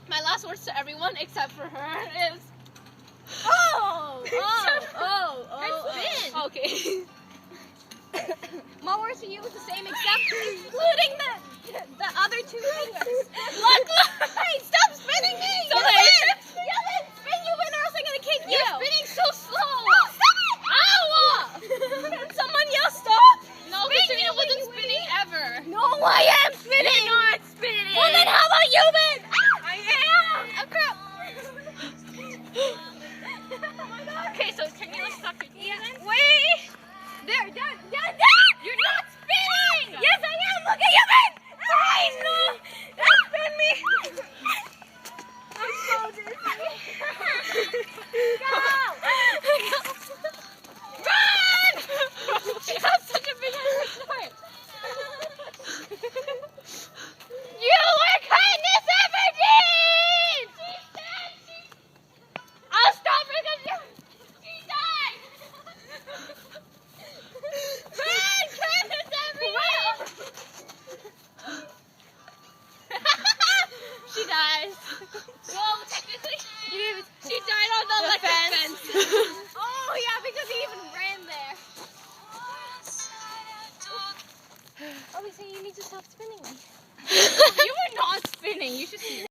My last words to everyone except for her is. Okay. My words to you is the same except including the other two fingers. Look! Hey, stop spinning me! So You win! Spin, you win, or else I'm gonna kick you! You're spinning so slow! Stop it! Ow! Someone yell stop! No, Spin, Katrina you wasn't win, you spinning ever. No, I am spinning! You're not spinning! Well, then how about you win? I am! Oh, crap! Okay, so can you stop your Wait! There! You're not spinning! Yes, I am! Look at you, man! Hey, no! Don't spin me! I'm so dizzy. Go! Run! She has such a big head start. You were kindness ever did! I'll stop because she died! Run! Kindness everywhere! She dies. Well, technically, she died on the electric fence. Oh, yeah, because he even ran there. Oh, we say you need to stop spinning me. You were not spinning. You should see.